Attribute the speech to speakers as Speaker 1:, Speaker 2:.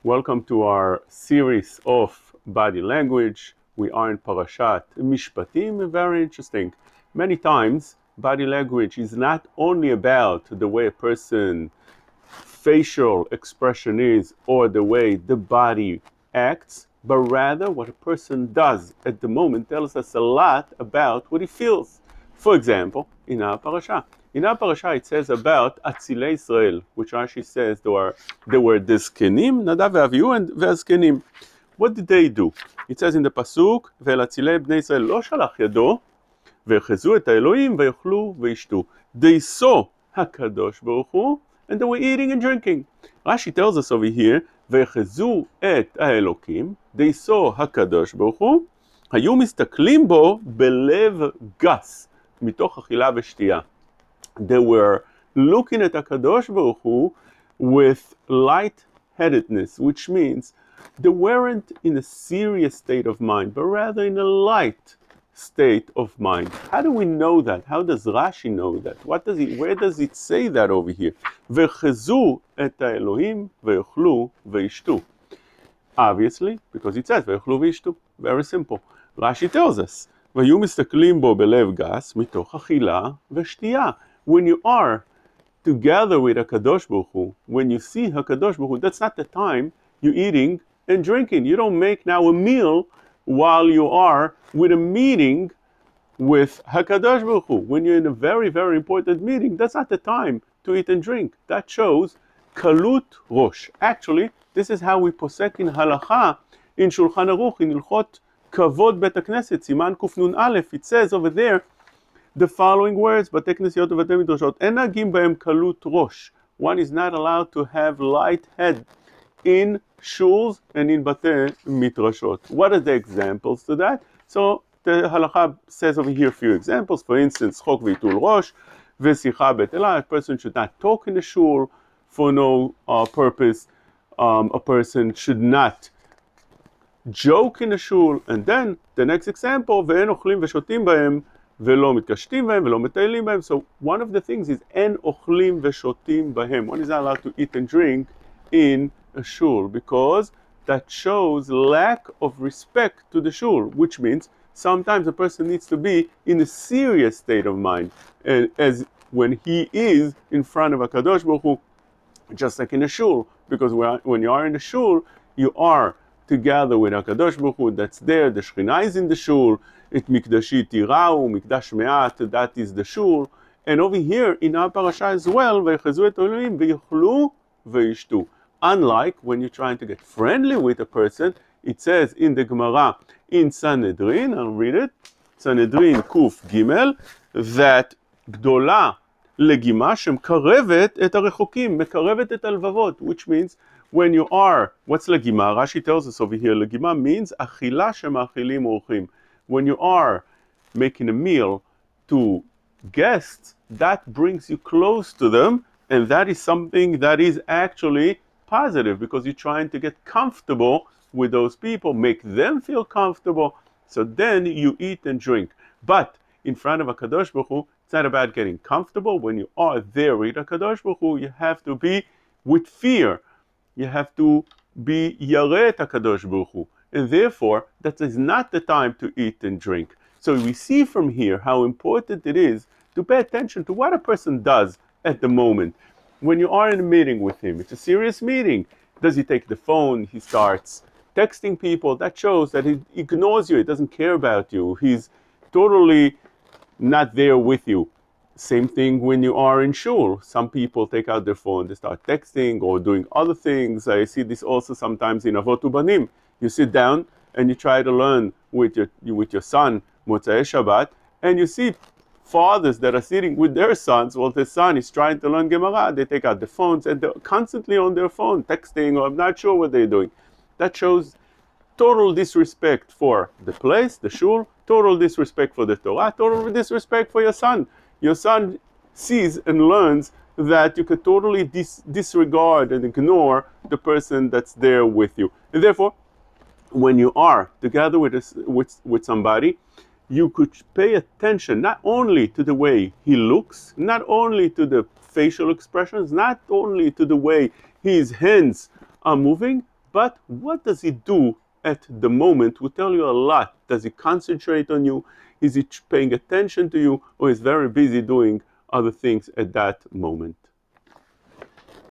Speaker 1: Welcome to our series of body language. We are in Parashat Mishpatim, very interesting. Many times, body language is not only about the way a person's facial expression is or the way the body acts, but rather what a person does at the moment tells us a lot about what he feels. For example, in our parasha. In our parasha it says about Atzilei Israel, which Rashi says they were the Zkenim, Nadav ve'Avihu, and ve'Zkenim. What did they do? It says in the pasuk, ve'el Atzilei bnei Israel lo shalach yado, ve'chezu et ha'Elohim ve'yochlu ve'yishtu. They saw HaKadosh Baruch Hu, and they were eating and drinking. Rashi tells us over here, ve'chezu et ha'Elohim, they saw HaKadosh Baruch Hu, היו מסתכלים בו בלב גס, מתוך אכילה ושתייה. They were looking at HaKadosh Baruch Hu with light-headedness, which means they weren't in a serious state of mind, but rather in a light state of mind. How do we know that? How does Rashi know that? Where does it say that over here? וחזו את האלוהים ויאכלו וישתו. Obviously, because it says ויאכלו וישתו. Very simple. Rashi tells us, והיו מסתכלים בו בלב גס מתוך אכילה ושתייה. When you are together with HaKadosh Baruch Hu, when you see HaKadosh Baruch Hu, that's not the time you're eating and drinking. You don't make now a meal while you are with a meeting with HaKadosh Baruch Hu. When you're in a very, very important meeting, that's not the time to eat and drink. That shows kalut rosh. Actually, this is how we posek in halacha in Shulchan Aruch, in Ilchot Kavod Bet HaKnesset, Siman Kuf Nun Aleph. It says over there the following words, Bate Knesiot u'Bate Midrashot, En nagim b'hem kalut rosh. One is not allowed to have light head in shuls and in Bate Midrashot. What are the examples to that? So the halacha says over here a few examples. For instance, chok v'itul rosh, v'sicha betela. A person should not talk in the shul for no purpose. A person should not joke in the shul. And then the next example, ve'en ochlim v'shotim b'hem, ולא מתקשטים בהם, ולא מטיילים בהם. So one of the things is אין אוכלים ושותים בהם. One is not allowed to eat and drink in a shul, because that shows lack of respect to the shul, which means sometimes a person needs to be in a serious state of mind, as when he is in front of HaKadosh Baruch Hu, just like in a shul, because when you are in the shul, you are together with HaKadosh Baruch Hu that's there, the Shekhinah is in the shul, it mikdashi tirau, mikdash me'at, that is the shul. And over here in our parasha as well, v'yechezu et Elohim v'yochlu v'yishtu. Unlike when you're trying to get friendly with a person, it says in the Gemara in Sanhedrin, I'll read it, Sanhedrin Kuf Gimel, that gdola legima שמקרבת את הרחוקים, מקרבת את הלבבות, which means when you are, what's legima? Rashi tells us over here, legima means אכילה שמאכילים אורחים. When you are making a meal to guests, that brings you close to them, and that is something that is actually positive, because you're trying to get comfortable with those people, make them feel comfortable, so then you eat and drink. But in front of HaKadosh Baruch Hu, it's not about getting comfortable. When you are there with HaKadosh Baruch Hu, you have to be with fear. You have to be yaret HaKadosh Baruch Hu. And therefore, that is not the time to eat and drink. So we see from here how important it is to pay attention to what a person does at the moment. When you are in a meeting with him, it's a serious meeting. Does he take the phone? He starts texting people. That shows that he ignores you. He doesn't care about you. He's totally not there with you. Same thing when you are in shul. Some people take out their phone, they start texting or doing other things. I see this also sometimes in Avot Ubanim. You sit down and you try to learn with your son Motzei Shabbat, and you see fathers that are sitting with their sons while their son is trying to learn Gemara. They take out their phones and they're constantly on their phone texting, or I'm not sure what they're doing. That shows total disrespect for the place, the shul, total disrespect for the Torah, total disrespect for your son. Your son sees and learns that you could totally disregard and ignore the person that's there with you. And therefore, when you are together with somebody, you could pay attention not only to the way he looks, not only to the facial expressions, not only to the way his hands are moving, but what does he do at the moment will tell you a lot. Does he concentrate on you? Is he paying attention to you? Or is very busy doing other things at that moment?